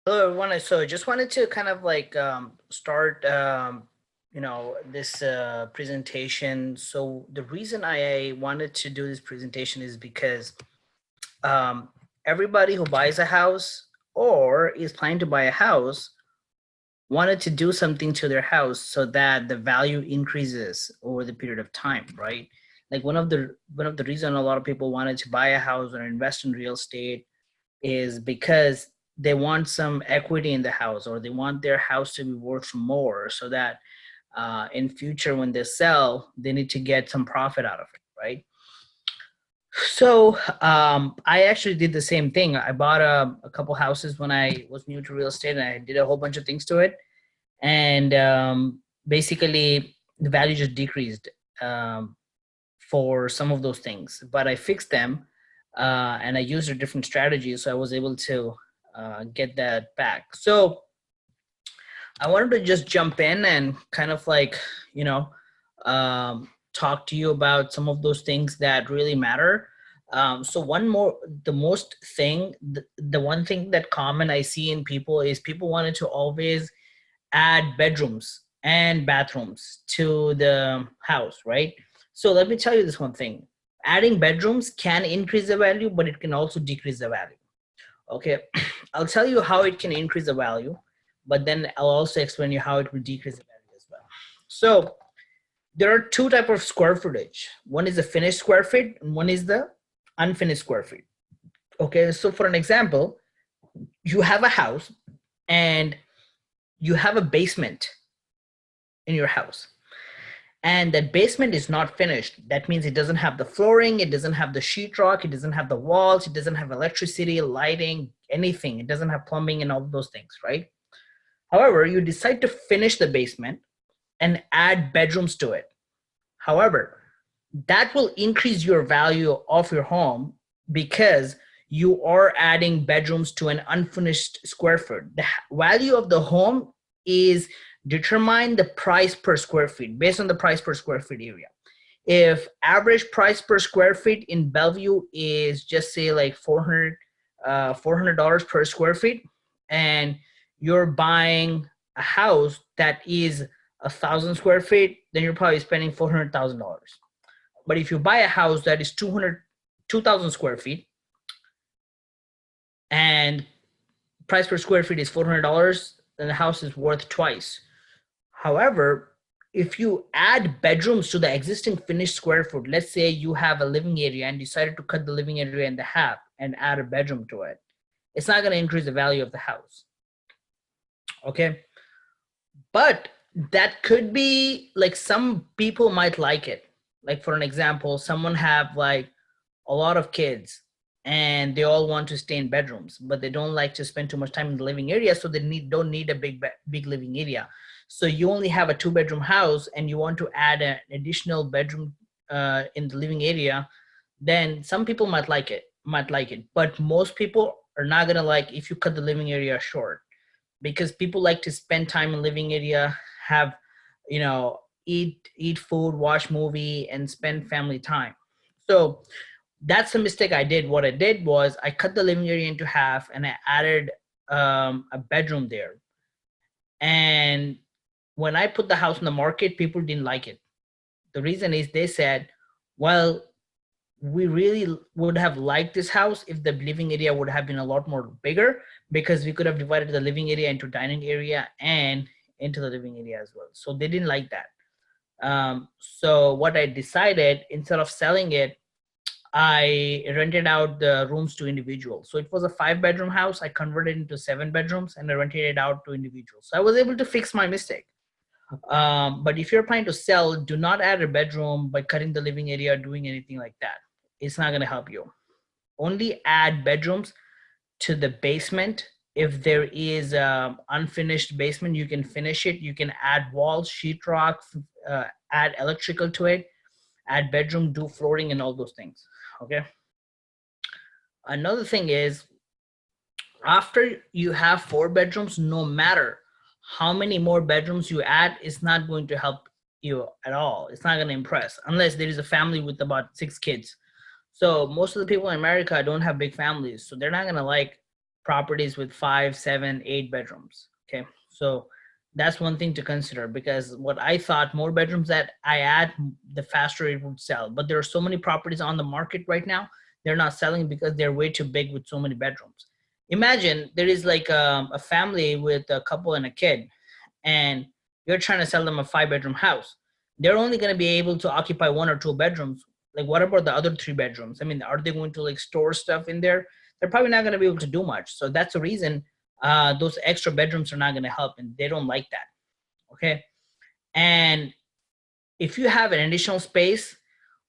Hello, everyone. So I just wanted to kind of like start, this presentation. So the reason I wanted to do this presentation is because um, everybody who buys a house or is planning to buy a house wanted to do something to their house so that the value increases over the period of time, right? Like one of the reason a lot of people wanted to buy a house or invest in real estate is because they want some equity in the house, or they want their house to be worth more so that in future when they sell they need to get some profit out of it, right? So I actually did the same thing. I bought a couple houses when I was new to real estate, and I did a whole bunch of things to it, and basically the value just decreased um, for some of those things, but I fixed them, and I used a different strategy, so I was able to get that back. So I wanted to just jump in and kind of like, you know, talk to you about some of those things that really matter. So the most thing, the one thing that common I see in people is people wanted to always add bedrooms and bathrooms to the house, right? So let me tell you this one thing. Adding bedrooms can increase the value, but it can also decrease the value. Okay. I'll tell you how it can increase the value, but then I'll also explain you how it will decrease the value as well. So there are two type of square footage. One is the finished square feet, and one is the unfinished square feet. Okay. So for an example, you have a house and you have a basement in your house, and that basement is not finished. That means it doesn't have the flooring, it doesn't have the sheetrock, it doesn't have the walls, it doesn't have electricity, lighting, anything. It doesn't have plumbing and all those things, right? However, you decide to finish the basement and add bedrooms to it. However, that will increase your value of your home because you are adding bedrooms to an unfinished square foot. The value of the home is determine the price per square feet based on the price per square feet area. If average price per square feet in Bellevue is just say like 400 $400 per square feet, and you're buying a house that is 1,000 square feet, then you're probably spending $400,000. But if you buy a house that is 2,000 square feet and price per square feet is $400, then the house is worth twice. However, if you add bedrooms to the existing finished square foot, let's say you have a living area and decided to cut the living area in the half and add a bedroom to it, it's not going to increase the value of the house. Okay. But that could be like some people might like it. Like for an example, someone have like a lot of kids and they all want to stay in bedrooms, but they don't like to spend too much time in the living area, so they don't need a big living area. So you only have a two-bedroom house and you want to add an additional bedroom in the living area, then some people might like it, but most people are not going to like if you cut the living area short, because people like to spend time in living area, have, eat food, watch movie, and spend family time. So that's the mistake I did. What I did was I cut the living area into half and I added a bedroom there. And when I put the house on the market, people didn't like it. The reason is they said, well, we really would have liked this house if the living area would have been a lot more bigger, because we could have divided the living area into dining area and into the living area as well. So they didn't like that. So what I decided, instead of selling it, I rented out the rooms to individuals. So it was a 5 bedroom house. I converted it into 7 bedrooms and I rented it out to individuals. So I was able to fix my mistake. But if you're planning to sell, do not add a bedroom by cutting the living area or doing anything like that. It's not going to help you. Only add bedrooms to the basement. If there is unfinished basement, you can finish it. You can add walls, sheetrock, add electrical to it, add bedroom, do flooring, and all those things. Okay. Another thing is, after you have 4 bedrooms, no matter how many more bedrooms you add, it's not going to help you at all. It's not going to impress unless there is a family with about 6 kids. So most of the people in America don't have big families, so they're not going to like properties with 5, 7, 8 bedrooms. Okay, so that's one thing to consider, because what I thought, more bedrooms that I add, the faster it would sell. But there are so many properties on the market right now, they're not selling because they're way too big with so many bedrooms. Imagine there is like a family with a couple and a kid, and you're trying to sell them a 5-bedroom house. They're only going to be able to occupy 1 or 2 bedrooms. Like, what about the other 3 bedrooms? I mean, are they going to like store stuff in there? They're probably not going to be able to do much. So that's the reason those extra bedrooms are not going to help, and they don't like that. Okay. And if you have an additional space,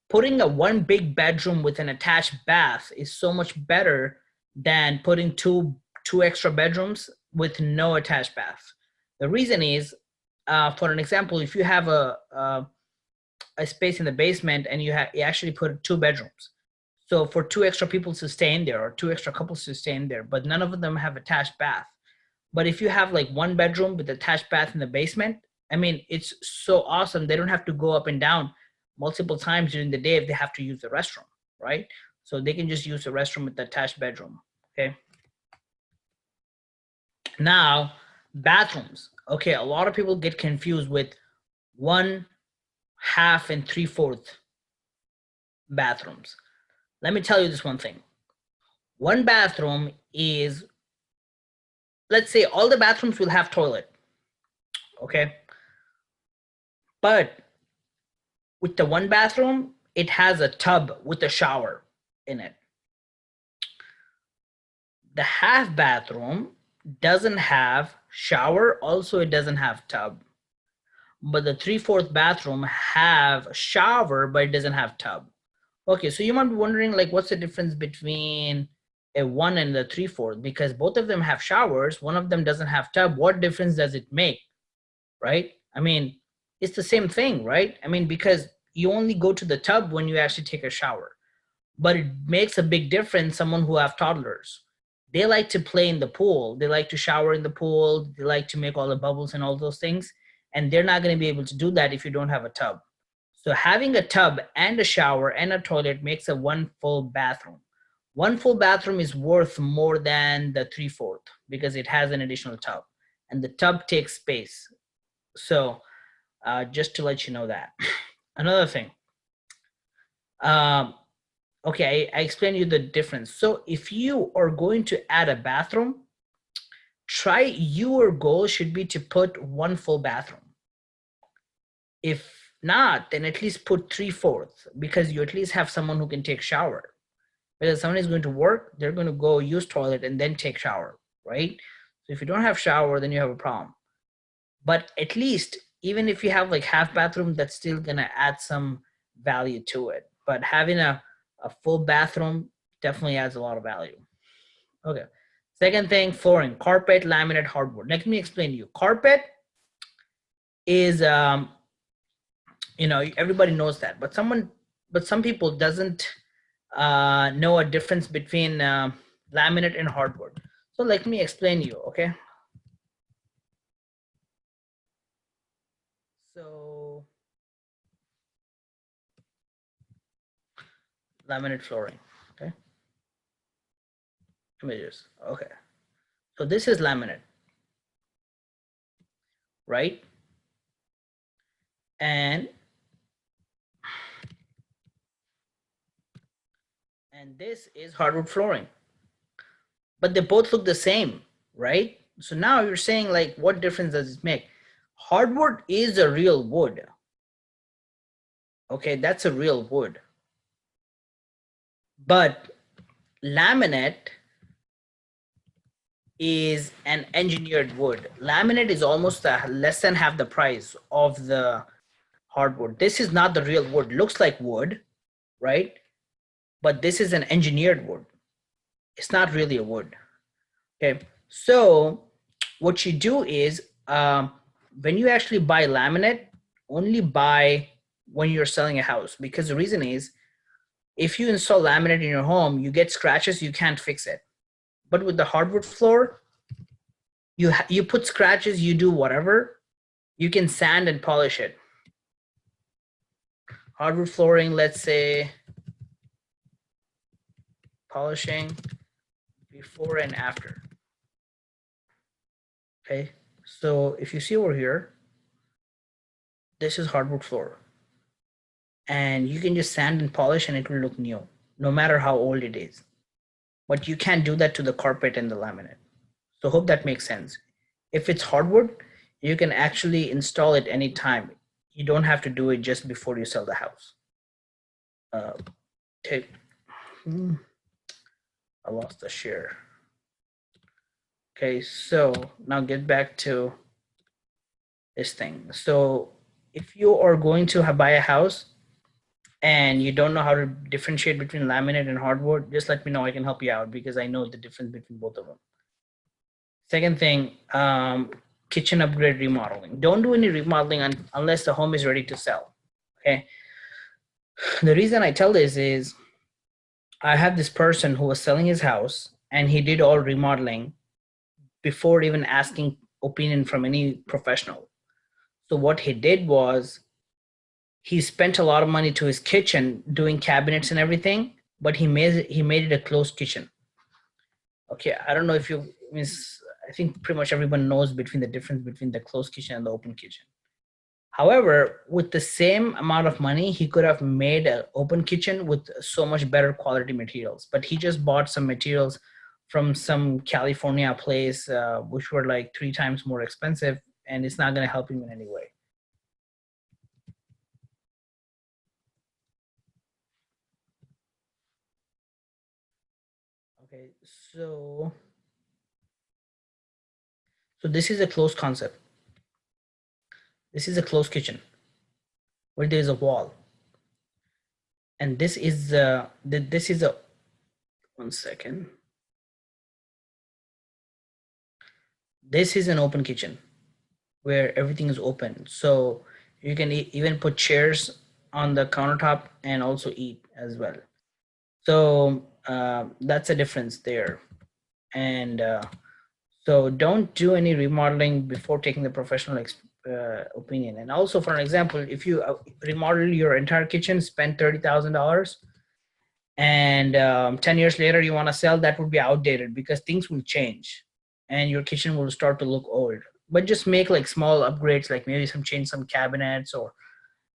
putting a 1 big bedroom with an attached bath is so much better than putting two extra bedrooms with no attached bath. The reason is, for an example, if you have a space in the basement and you actually put 2 bedrooms, so for 2 extra people to stay in there, or 2 extra couples to stay in there, but none of them have attached bath. But if you have like 1 bedroom with attached bath in the basement, I mean, it's so awesome. They don't have to go up and down multiple times during the day if they have to use the restroom, right? So they can just use the restroom with the attached bedroom. Okay. Now, bathrooms. Okay, a lot of people get confused with 1/2 and 3/4 bathrooms. Let me tell you this one thing. 1 bathroom is, let's say all the bathrooms will have toilet. Okay. But with the 1 bathroom, it has a tub with a shower in it. The 1/2 bathroom doesn't have shower, also it doesn't have tub. But the 3/4 bathroom have shower, but it doesn't have tub. Okay, so you might be wondering, like, what's the difference between a 1 and the 3/4? Because both of them have showers, one of them doesn't have tub. What difference does it make, right? I mean, it's the same thing, right? I mean, because you only go to the tub when you actually take a shower. But it makes a big difference, someone who have toddlers. They like to play in the pool. They like to shower in the pool. They like to make all the bubbles and all those things. And they're not going to be able to do that if you don't have a tub. So having a tub and a shower and a toilet makes a 1 full bathroom. 1 full bathroom is worth more than the 3/4 because it has an additional tub, and the tub takes space. So just to let you know that. Another thing. Okay, I explained you the difference. So if you are going to add a bathroom, your goal should be to put 1 full bathroom. If not, then at least put 3/4, because you at least have someone who can take shower. Because someone is going to work, they're going to go use toilet and then take shower, right? So if you don't have shower, then you have a problem. But at least, even if you have like 1/2 bathroom, that's still going to add some value to it. But having a full bathroom definitely adds a lot of value. Okay. Second thing, flooring, carpet, laminate, hardwood. Let me explain to you. Carpet is, everybody knows that, but some people doesn't know a difference between laminate and hardwood. So let me explain to you, okay? So laminate flooring, okay? Images, okay. So this is laminate, right? And this is hardwood flooring, but they both look the same, right? So now you're saying, like, what difference does it make? Hardwood is a real wood. Okay, that's a real wood. But laminate is an engineered wood. Laminate is almost less than half the price of the hardwood. This is not the real wood. Looks like wood, right? But this is an engineered wood. It's not really a wood. Okay, so what you do is, when you actually buy laminate, only buy when you're selling a house, because the reason is, if you install laminate in your home, you get scratches, you can't fix it. But with the hardwood floor, you put scratches, you do whatever, you can sand and polish it. Hardwood flooring, let's say polishing before and after. Okay, so if you see over here, this is hardwood floor, and you can just sand and polish and it will look new, no matter how old it is. But you can't do that to the carpet and the laminate. So hope that makes sense. If it's hardwood, you can actually install it anytime. You don't have to do it just before you sell the house. Okay. I lost the share. Okay, so now get back to this thing. So if you are going to buy a house and you don't know how to differentiate between laminate and hardwood, just let me know. I can help you out because I know the difference between both of them. Second thing, kitchen upgrade remodeling. Don't do any remodeling unless the home is ready to sell. Okay. The reason I tell this is I have this person who was selling his house and he did all remodeling before even asking opinion from any professional. So what he did was he spent a lot of money to his kitchen doing cabinets and everything, but he made it a closed kitchen. Okay, I don't know if you means I think pretty much everyone knows between the difference between the closed kitchen and the open kitchen. However, with the same amount of money, he could have made an open kitchen with so much better quality materials. But he just bought some materials from some California place, which were like 3 times more expensive, and it's not going to help him in any way. Okay, so this is a closed concept. This is a closed kitchen where there is a wall, and this is a 1 second. This is an open kitchen where everything is open. So you can even put chairs on the countertop and also eat as well. So that's a difference there. And so don't do any remodeling before taking the professional opinion. And also, for an example, if you remodel your entire kitchen, spend $30,000, and 10 years later you want to sell, that would be outdated because things will change and your kitchen will start to look old. But just make like small upgrades, like maybe change some cabinets, or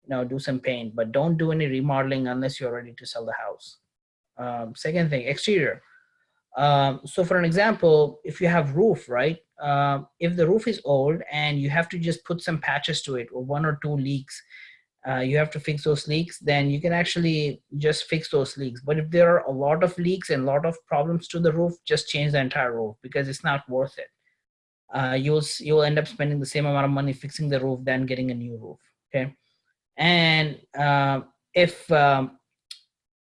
do some paint, but don't do any remodeling unless you're ready to sell the house. Second thing, exterior. So for an example, if you have roof, right? If the roof is old and you have to just put some patches to it, or 1 or 2 leaks, you have to fix those leaks, then you can actually just fix those leaks. But if there are a lot of leaks and a lot of problems to the roof, just change the entire roof because it's not worth it. You'll end up spending the same amount of money fixing the roof than getting a new roof. Okay, and if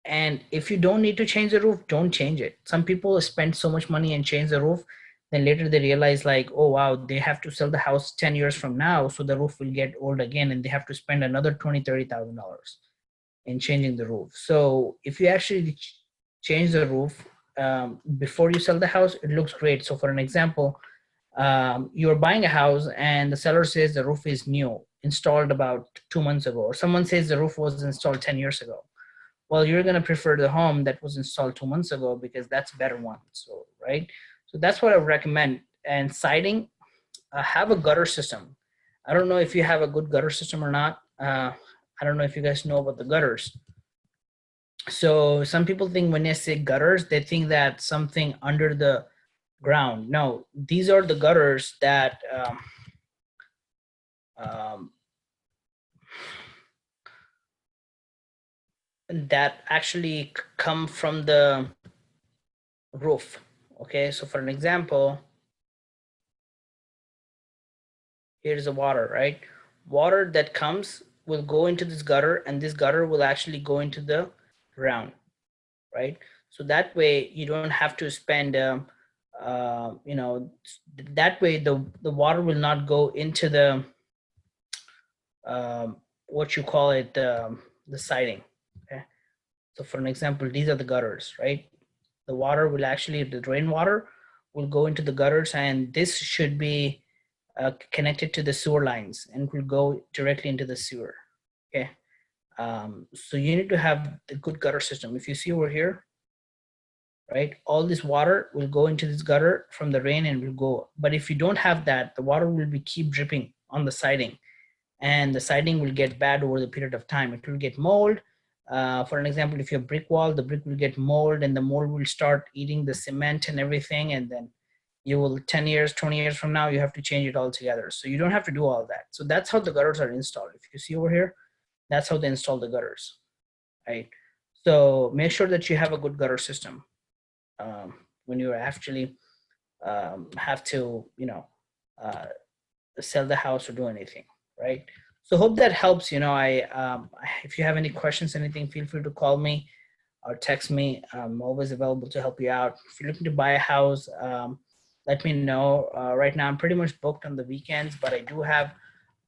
and if you don't need to change the roof, don't change it. Some people spend so much money and change the roof, then later they realize like, oh wow, they have to sell the house 10 years from now, so the roof will get old again and they have to spend another $20,000-$30,000 in changing the roof. So if you actually change the roof before you sell the house, it looks great. So for an example, you're buying a house and the seller says the roof is new, installed about 2 months ago, or someone says the roof was installed 10 years ago. Well, you're going to prefer the home that was installed 2 months ago because that's a better one. So, right. So that's what I would recommend. And siding, have a gutter system. I don't know if you have a good gutter system or not. I don't know if you guys know about the gutters. So some people think when they say gutters, they think that something under the ground. No, these are the gutters that um, that actually come from the roof. Okay, so for an example, here's the water, right? Water that comes will go into this gutter, and this gutter will actually go into the ground, right? So that way you don't have to spend that way the water will not go into the what you call it, the siding. Okay, so for an example, these are the gutters, right? The water will actually, the rainwater will go into the gutters, and this should be connected to the sewer lines and will go directly into the sewer. Okay, so you need to have the good gutter system. If you see over here, right? All this water will go into this gutter from the rain and will go. But if you don't have that, the water will be keep dripping on the siding, and the siding will get bad over the period of time. It will get mold. For an example, if you have brick wall, the brick will get mold, and the mold will start eating the cement and everything, and then you will 10 years, 20 years from now, you have to change it all together. So you don't have to do all that. So that's how the gutters are installed. If you see over here, that's how they install the gutters, right? So make sure that you have a good gutter system when you actually have to, uh, sell the house or do anything, right? So hope that helps. If you have any questions, anything, feel free to call me or text me. I'm always available to help you out. If you're looking to buy a house, let me know. Right now, I'm pretty much booked on the weekends, but I do have a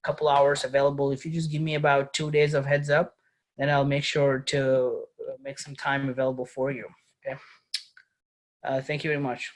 couple hours available. If you just give me about 2 days of heads up, then I'll make sure to make some time available for you. Okay. Thank you very much.